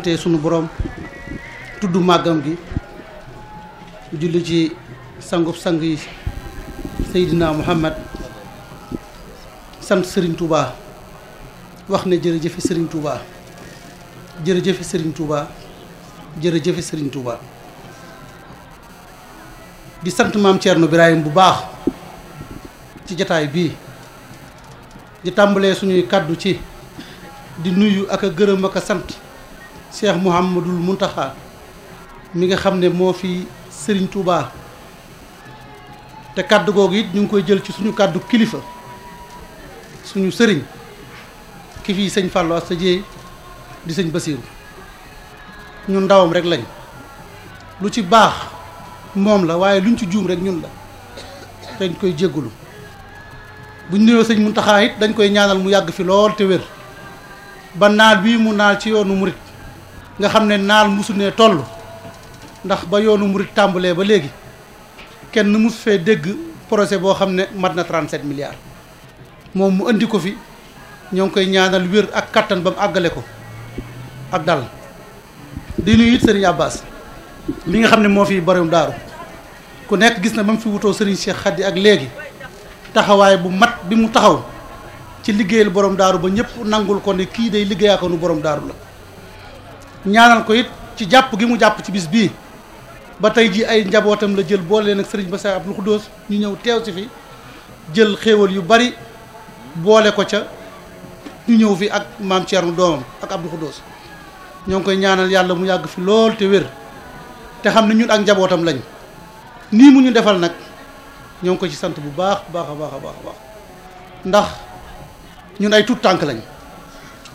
sante sunu borom tudd màggam gi julli ci sangub sang yi Seydina Muhammad sant Serigne Touba wax ne jërëjëfe Serigne Touba jërëjëfe Serigne Touba jërëjëfe Serigne Touba di sant maam Thierno Birahim bu baax ci jataay bii di tàmbalee suñuy kàddu ci di nuyu ak a gërëm ak a sant Cheikh Mouhamadul Mountakha mi nga xam ne moo fi Serigne Touba te kàddu googu it ñu ngi koy jël ci suñu kàddu kilifa suñu sëriñ ki fii sëñ Fallou Asta Dieye di sëñ Basiiru ñun ndawam rek lañ lu ci baax moom la waaye luñ ci juum rek ñun la dañ koy jéggulu buñ nuyoo sëñ Mountakha it dañ koy ñaanal mu yàgg fi lool te wér ba naal bii mu naal ci yoonu murit nga xam ne naal musu ne toll ndax ba yoonu murit tàmbalee ba léegi kenn mus fee dégg projet boo xam ne mat na 37 milliards moom mu andi ko fi ñoo ngi koy ñaanal wér ak kattan ba mu àggale ko ak dal di nuyu it Serigne Abbas mi nga xam ne moo fi borom daaru ku nekk gis na ba mu fi wutoo Serigne Cheikh Khady ak léegi taxawaay bu mat bi mu taxaw ci liggéeyal borom daaru ba ñëpp nangul ko ne kii day liggéeyaa ko nu borom daaru la ñaanal ko it ci jàpp gi mu jàpp ci bis bii ba tey ji ay njabootam la jël boole leen ak Serigne Bassirou Abdou Khoudoss ñu ñëw teew si fi jël xéewal yu bari boole ko ca ñu ñëw fi ak maam Thierno doomam ak Abdou Khoudoss ñoo ngi koy ñaanal yàlla mu yàgg fi lool te wér te xam ne ñun ak njabootam lañ nii mu ñu defal nag ñoo ngi ko ci sant bu baax baax a baax a baax a baax ndax ñun ay tuut tànk lañ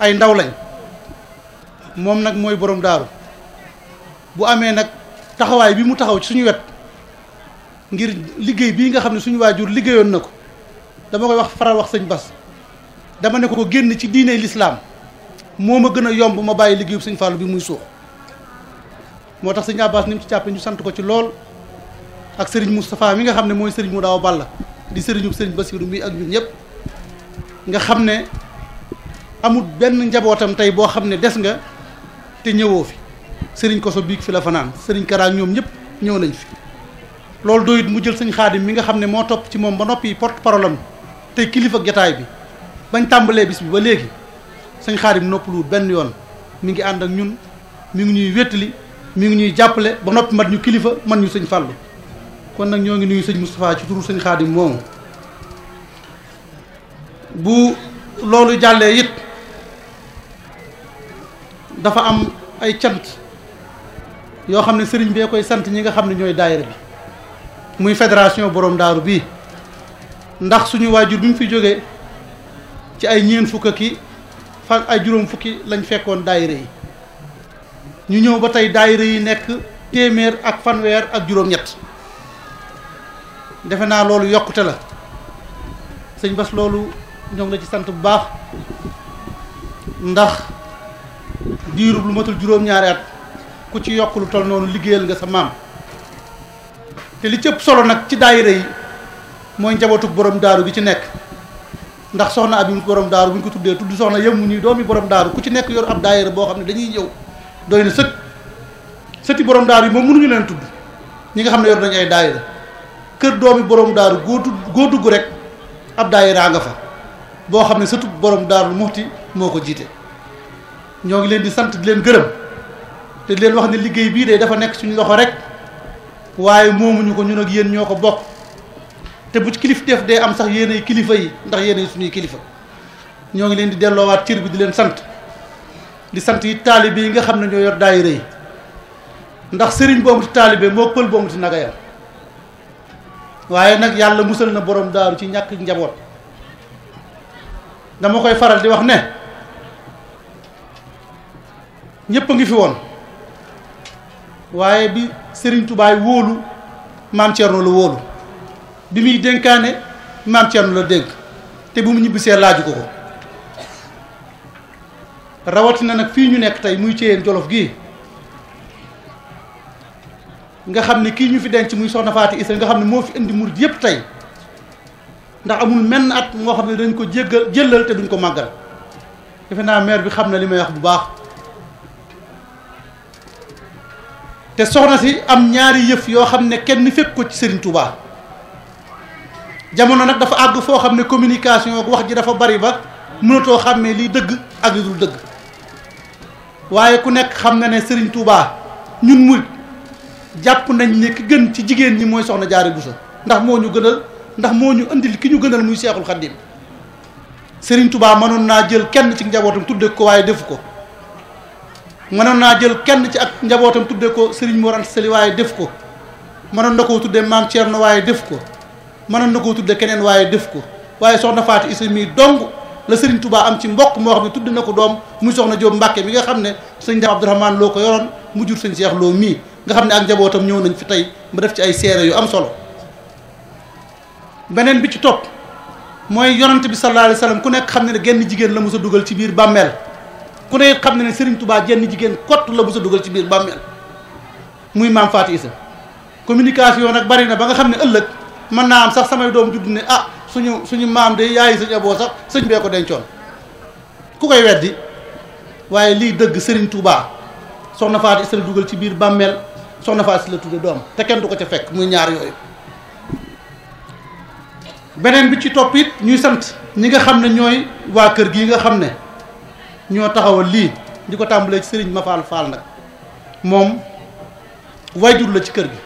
ay ndaw lañ moom nag mooy borom daaru bu amee nag taxawaay bi mu taxaw ci suñu wet ngir liggéey bii nga xam ne suñu waajur liggéeyoon na ko dama koy wax faral wax sëñ Bas dama ne ko génn ci diine lislaam moo ma gën a yomb ma bàyyi liggéeyu sëñ Fallou bi muy suux moo tax sëñ Abbas ni mu ci jàppe ñu sant ko ci lool ak sëriñ Moustapha mi nga xam ne mooy sëriñ mu daaw Balla di sëriñu sëriñ Bassirou mi ak ñun ñëpp nga xam ne amul benn njabootam tey boo xam ne des nga te ñëwoo fi sëriñ Koso biig fi la fanaan sëriñ Kara ñoom ñëpp ñëw nañ fi loolu doyut mu jël sëñ Xaadim mi nga xam ne moo topp ci moom ba noppi porte parole am tey kilifa jataay bi bañ tàmbalee bis bi ba léegi sëñ Xaadim noppaluwut benn yoon mi ngi ànd ak ñun mi ngi ñuy wéttali mi ngi ñuy jàppale ba noppi mat ñu kilifa man ñu sëñ Fallou kon nag ñoo ngi nuyu sëñ Moustapha ci turu sëñ Xaadim moomu bu loolu jàllee it dafa am ay cant yoo xam ne sëriñ bee koy sant ñi nga xam ne ñooy daayira bi muy fédération borom daaru bii ndax suñu waajur bi mu fi jógee ci ay ñeent fukk ki fan ay juróom fukki lañ fekkoon daayira yi ñu ñëw ba tey daayira yi nekk téeméer ak fanweer ak juróom-ñett defe naa loolu yokkute la sëñ Bas loolu ñoo ngi la ci sant bu baax ndax diirub lu matul juróom-ñaari at ku ci yokk lu toll noonu liggéeyal nga sa maam te li cëpp solo nag ci daayira yi mooy njabootug borom daaru gi ci nekk ndax soxna abi borom daaru bu ñu ko tuddee tudd soxna yëmu ñuy doomi borom daaru ku ci nekk yor ab daayira boo xam ne dañuy ñëw doy na sëkk sëti borom daaru yi moom mënuñu leen tudd ñi nga xam ne yor nañu ay daayira kër doomi borom daaru goo dugg rek ab daayira nga fa boo xam ne sëtu borom daaru muxti moo ko jiite ñoo ngi leen di sant di leen gërëm te di leen wax ne liggéey bii de dafa nekk suñu loxo rek waaye moomuñu ko ñun ak yéen ñoo ko bokk te bu ci kilif def dee am sax yéenay kilifa yi ndax yéenay suñuy kilifa ñoo ngi leen di delloowaat cër bi di leen sant di sant yi taalibe yi nga xam ne ñoo yor daayira yi ndax sëriñ boobu ci taalibe moo pël boobu ci nagayam waaye nag yàlla musal na borom daaru ci ñàkk njaboot dama koy faral di wax ne ñëpp a ngi fi woon waaye bi Serigne Touba wóolu maam Thierno la wóolu bi muy dénkaane maam Thierno la dénk te bu mu ñibbisee laaju ko rawatina nag fii ñu nekk tey muy Thiéyène Jolof gii nga xam ne kii ñu fi denc muy soxna Faati Isa nga xam ne moo fi indi murid yépp tey ndax amul menn at moo xam ne dañ ko jëllal te duñ ko màggal defe naa maire bi xam na li may wax bu baax te soxna si am ñaari yëf yoo xam ne kenn fekk ko ci Serigne Touba jamono nag dafa àgg foo xam ne communication ak wax ji dafa bari ba mënatoo xàmmee liy dëgg ak li dul dëgg waaye ku nekk xam na ne Serigne Touba ñun murit jàpp nañ ne ki gën ci jigéen ñi mooy soxna Jaara Buso ndax moo ñu gënal ndax moo ñu indil ki ñu gënal muy Seexul Xaddim Serigne Touba mënoon naa jël kenn ci njabootam tudde ko waaye defu ko mënoon naa jël kenn ci ak njabootam tudde ko Serigne Mor Anta Sali waaye def ko mënoon na koo tudde Maam Thierno waaye def ko mënoon na koo tudde keneen waaye def ko waaye soxna Faati Isa mi dong la Serigne Touba am ci mbokk moo xam ne tudd na ko doom muy soxna Jóob Mbàkke mi nga xam ne sëñ Daam Abdourahmane loo ko yoroon mu jur sëñ Seex Loo mii nga xam ne ak njabootam ñëw nañ fi tey ba def ci ay seere yu am solo beneen bi ci topp mooy yonent bi sallallahu alayhi wa sallam ku nekk xam ne ne genn jigéen la mos a dugal ci biir bàmmeel ku ne xam ne ne Serigne Touba jenn jigéen kott la mos a dugal ci biir bàmmeel muy maam Faati Isa communication nag bari na ba nga xam ne ëllëg mën naa am sax samay doom judd ne ah suñu maam de yaayi sëñ Aboo sax sëñ bee ko dencoon ku koy weddi waaye lii dëgg Serigne Touba soxna Faati Isa la dugal ci biir bàmmeel soxna Faati Isa la tudde doom te kenn du ko ca fekk muy ñaar yooyu beneen bi ci topp it ñuy sant ñi nga xam ne ñooy waa kër gii nga xam ne ñoo taxawal lii di ko tàmbalee ci Serigne Mafal Fall nag moom wayjur la ci kër gi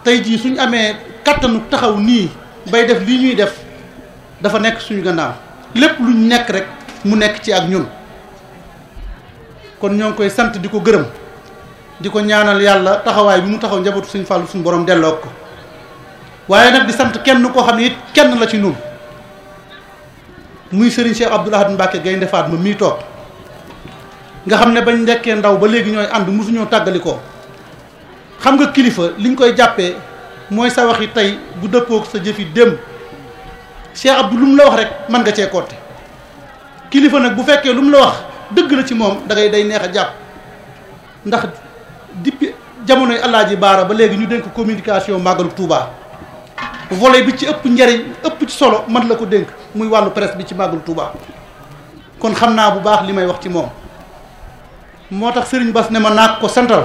tey jii suñ amee kattanu taxaw nii bay def lii ñuy def dafa nekk suñu gannaaw lépp luñ nekk rek mu nekk ci ak ñun kon ñoo ngi koy sant di ko gërëm di ko ñaanal yàlla taxawaay bi mu taxaw njabootu suñu fàllu suñu borom delloo ko waaye nag di sant kenn koo xam ne it kenn la ci ñun muy Serigne Cheikh Abdoul Ahad Mbacke Gaynde Fatma mii toog nga xam ne bañ nekkee ndaw ba léegi ñooy ànd mosuñoo tàggalikoo xam nga kilifa liñ koy jàppee mooy sa waxi tey bu dëppook sa jëfi démb Cheikh Abdou lu mu la wax rek mën nga cee compter kilifa nag bu fekkee lu mu la wax dëgg la ci moom da ngay day neex a jàpp ndax depuis jamonoy Alaaji Baara ba léegi ñu dénk communication màggalu Touba volet bi ci ëpp njariñ ëpp ci solo man la ko dénk muy wàllu presse bi ci màggalu Touba kon xam naa bu baax li may wax ci moom moo tax Serigne Bass ne ma naag ko santal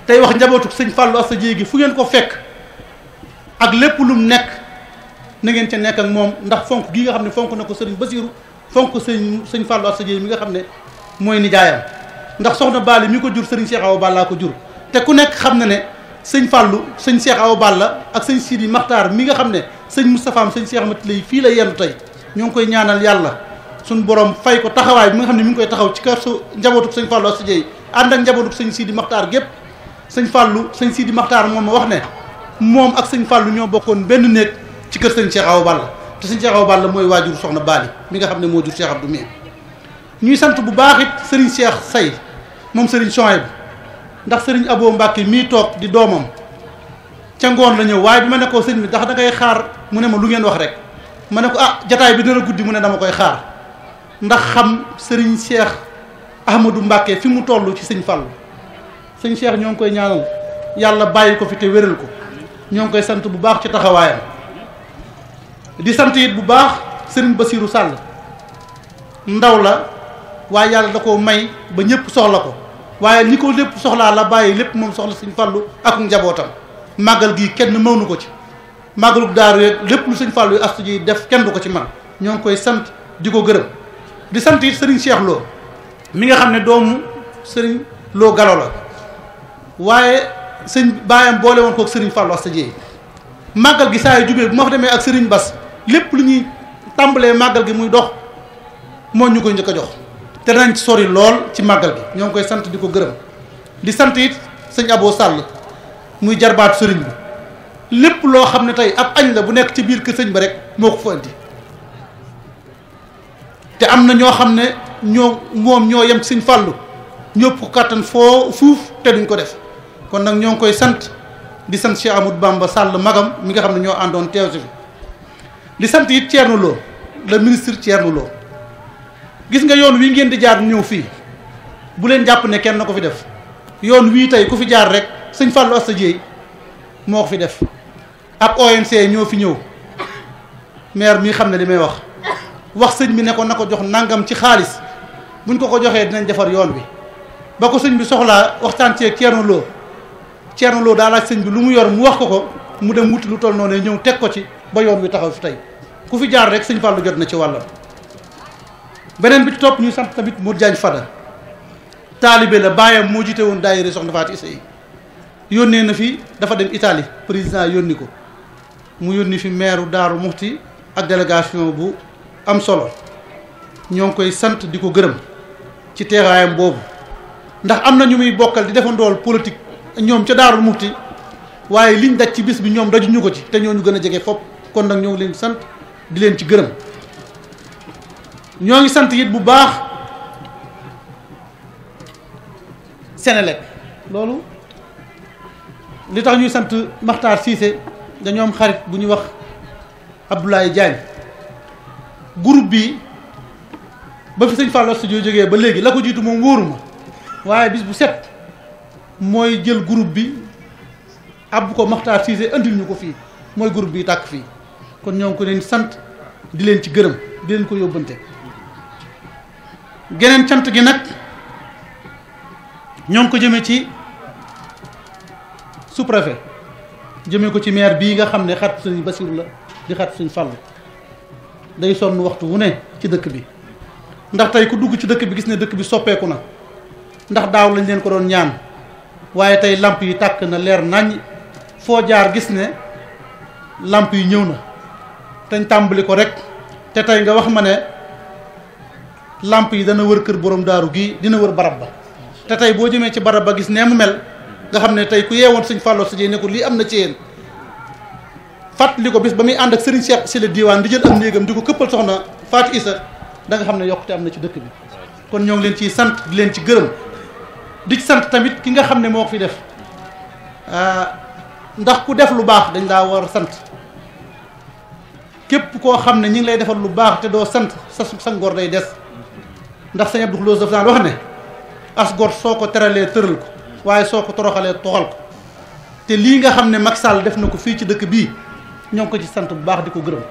tey wax njabootu sëñ Fallou Asta Dieye gi fu ngeen ko fekk ak lépp lum nekk na ngeen ca nekk ak moom ndax fonk gi nga xam ne fonk na ko Serigne Bassirou fonk sëñ Fallou Asta Dieye mi nga xam ne mooy nijaayam ndax soxna Bali mi ko jur Serigne Cheikh Awa Balla ko jur te ku nekk xam na ne sëñ Fallou sëñ Cheikh Awa Balla ak sëñ Sidi Makhtar mi nga xam ne sëñ Moustapha am sëñ Cheikh Mati lay fii la yendu tey ñoo ngi koy ñaanal yàlla suñ borom fay ko taxawaay bi nga xam ne mi ngi koy taxaw ci kër su njabootu sëñ Fallou Asta Dieye ànd ak njabootu sëñ Sidi Makhtar gépp sëñ Fallou sëñ Sidi Makhtar moom ma wax ne moom ak sëñ Fallou ñoo bokkoon benn néeg ci kër sëñ Cheikh Awa Balla te sëñ Cheikh Awa Balla mooy waajur soxna Bali mi nga xam ne moo jur Cheikh Abdou mi ñuy sant bu baax it Serigne Cheikh Say moom Serigne Chouaib ndax Serigne Abo Mbacke mii toog di doomam ca ngoon la ñëw waaye bi ma ne ko sëñ bi ndax da ngay xaar mu ne ma lu ngeen wax rek ma ne ko ah jataay bi dina guddi mu ne dama koy xaar ndax xam Serigne Cheikh Ahmadou Mbacke fi mu toll ci sëñ Fallou sëñ Cheikh ñoo ngi koy ñaanal yàlla bàyyi ko fi te wéral ko ñoo ngi koy sant bu baax ci taxawaayam di sant it bu baax Serigne Bassirou Sall ndaw la waaye yàlla da ko may ba ñëpp soxla ko waaye ni ko lépp soxlaa la bàyyi lépp moom soxla sëñ Fallou ak njabootam màggal gii kenn mënu ko ci màggalug daaru yeeg lépp lu sëñ Fallou Asta Dieye def kenn du ko ci man ñoo ngi koy sant di ko gërëm di sant it Serigne Cheikh Lo mi nga xam ne doomu Serigne Lo Galo la waaye sëñ baayam boole woon kook Serigne Fallou Asta Dieye màggal gi saa yu jubee bu ma fa demee ak Serigne Bass lépp lu ñuy tàmbalee màggal gi muy dox moo ñu koy njëkk a jox te danañ ci sori lool ci màggal gi ñoo ngi koy sant di ko gërëm di sant it sëñ Abo Sall muy jarbaatu sëriñ bi lépp loo xam ne tey ab añ la bu nekk ci biir kër sëñ ba rek moo ko fa indi te am na ñoo xam ne ñoo yem ci sëñ Fallou ñëpp ko kàttan foo fuuf te duñ ko def kon nag ñoo ngi koy sant di sant Cheikh Amadou Bamba Sall magam mi nga xam ne ñoo àndoon teew si fi di sant it Thierno Lo le ministre Thierno Lo gis nga yoon wi ngeen di jaar ñëw fii bu leen jàpp ne kenn na ko fi def yoon wii tey ku fi jaar rek sëñ Fallou Asta Dieye moo ko fi def ab ONC ñoo fi ñëw maire mi xam ne li may wax sëñ bi ne ko na ko jox nangam ci xaalis buñ ko joxee dinañ defar yoon bi ba ko sëñ bi soxlaa waxtaan cee Thierno Lo daa laaj sëñ bi lu mu yor mu wax ko mu dem wuti lu toll noonu ñëw teg ko ci ba yoon wi taxaw fi tey ku fi jaar rek sëñ Fallou jot na ci wàllam. beneen bi topp ñu sant tamit Modou Diagne Fada taalibe la baayam moo jiite woon daayira Soxna Fatou Issa yi yónnee na fi dafa dem Italie président yónni ko mu yónni fi maire Daaru Muxti ak délégation bu am solo ñoo ngi koy sant di ko gërëm ci teewaayam boobu ndax am na ñu muy bokkal di defandool politique ñoom ca Daaru Muxti waaye liñ daj ci bis bi ñoom dajuñu ko ci te ñoo ñu gën a jege fopp kon nag ñoo ngi leen sant di leen ci gërëm. ñoo ngi sant it bu baax Senelec loolu li tax ñuy sant Makhtar Cissé dañoo am xarit bu ñuy wax Abdoulaye Diagne groupe bi ba fi sëñ Fallou Studio jógee ba léegi la ko jiitu moom wóoruma waaye bis bu set mooy jël groupe bi ab ko Makhtar Cissé andil ñu ko fii mooy groupe bi tàkk fii kon ñoo ngi ko leen sant di leen ci gërëm di leen ko yóbbante. geneen cant gi nag ñoo ngi ko jëmee ci sous-préfet jëmee ko ci maire bii nga xam ne xat sëñ Basiru la di xat sëñ Fallou day sonn waxtu wu ne ci dëkk bi ndax tey ku dugg ci dëkk bi gis ne dëkk bi soppeeku na ndax daaw lañ leen ko doon ñaan waaye tey lamp yi tàkk na leer naññ foo jaar gis ne lamp yi ñëw na teñ tàmbali ko rek te tey nga wax ma ne lamp yi dana wër kër borom daaru gi dina wër barab ba te tey boo jëmee ci barab ba gis nee mu mel nga xam ne tey ku yeewoon sëñ Fallou Studio ne ko lii am na ci yéen fàttali ko bis ba muy ànd ak Serigne Cheikh si la diwaan di jël am néegam di ko këppal soxna Fatou Issa da nga xam ne yokkute am na ci dëkk bi kon ñoo ngi leen ciy sant di leen ci gërëm di ci sant tamit ki nga xam ne moo ko fi def ndax ku def lu baax dañ laa war a sant képp koo xam ne ñi ngi lay defal lu baax te doo sant sa ngor day des ndax sëñ Abdou Khoudoss daf daan wax ne as gor soo ko teralee tëral ko waaye soo ko toroxalee toxal ko te lii nga xam ne Macky Sall def na ko fii ci dëkk bii ñoo ngi ko ci sant bu baax di ko gërëm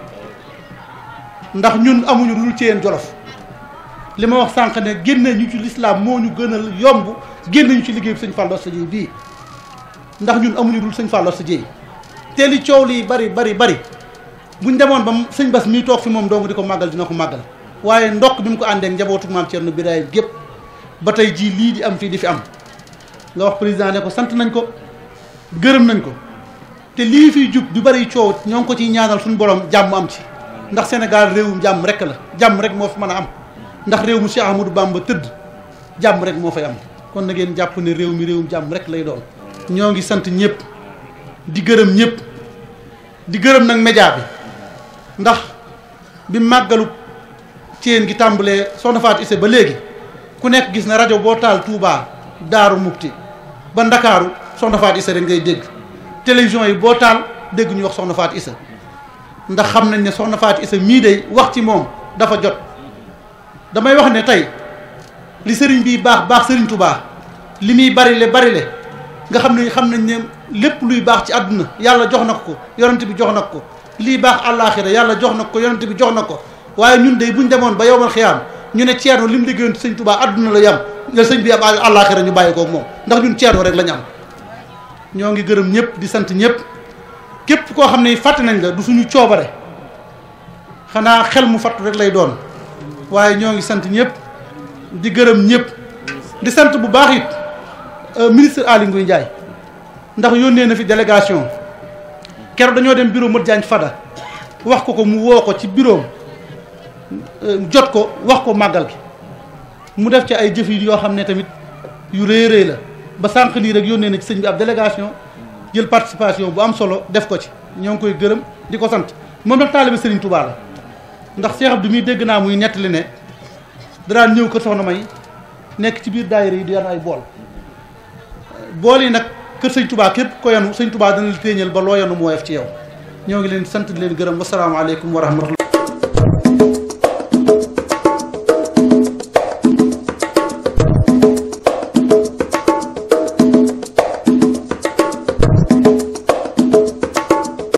ndax ñun amuñu lu ci yéen Jolof li ma wax sànq ne génne ñu ci lislaam moo ñu gënal yomb génne ñu ci liggéey bi sëñ Fallou Studio bii ndax ñun amuñu dul sëñ Fallou Studio te li coow lii bari buñ demoon ba sëñ Bass mii toog fi moom dong di ko màggal dina ko màggal waaye ndokk bi mu ko àndee ak njabootu maam Thierno Birahim gépp ba tey jii lii di am fii di fi am nga wax président ne ko sant nañ ko gërëm nañ ko te lii fiy jub du bari coow ñoo ngi ko ciy ñaanal suñu borom jàmm am ci ndax Sénégal réewum jàmm rek la jàmm rek moo fi mën a am ndax réew mu Cheikh Ahmadou Bamba tëdd jàmm rek moo fay am kon na ngeen jàpp ne réew mi réewum jàmm rek lay doon. ñoo ngi sant ñëpp di gërëm ñëpp di gërëm nag média bi ndax bi màggalu Thiène gi tàmbalee Soxna Fatou Issa ba léegi ku nekk gis na rajo boo taal Touba Daaru Muxti ba Ndakaaru Soxna Fatou Issa rek ngay dégg télévision yi boo taal dégg ñu wax Soxna Fatou Issa ndax xam nañ ne Soxna Fatou Issa mii day wax ci moom dafa jot damay wax ne tey li sëriñ bi baax sëriñ Touba li muy barile nga xam nañ ne lépp luy baax ci àdduna yàlla jox na ko yonent bi jox na ko lii baax àllaaxira yàlla jox na ko yonent bi jox na ko waaye ñun de buñ demoon ba yowmal xiyaam ñu ne Ceerno li mu liggéeyoon ci sëñ Touba àdduna la yam la sëñ bi am àllaaxira ñu bàyyi koog moom ndax ñun Ceerno rek lañ am. ñoo ngi gërëm ñëpp di sant ñëpp képp koo xam ne fàtte nañ la du suñu coobare xanaa xel mu fàttu rek lay doon waaye ñoo ngi sant ñëpp di gërëm ñëpp di sant bu baax it ministre Aly Ngouille Ndiaye ndax yónnee na fi délégation keroog dañoo dem bureau Modou Diagne Fada wax ko mu woo ko ci bureau jot ko wax ko màggal gi mu def ci ay jëf yi yoo xam ne tamit yu rëy la ba sànq lii rek yónnee na ci sëñ bi ab délégation jël participation bu am solo def ko ci ñoo ngi koy gërëm di ko sant moom nag taalibe Serigne Touba la ndax Cheikh Abdou mi dégg naa muy nettali ne daan ñëw kër Soxna May nekk ci biir daayira yi di yan ay bool yi nag kër sëñ Touba képp ko yanu sëñ Touba dana la téeñal ba loo yanu mu woyof ci yow ñoo ngi leen sant di leen gërëm wasalaamaaleykum wa rahmatullah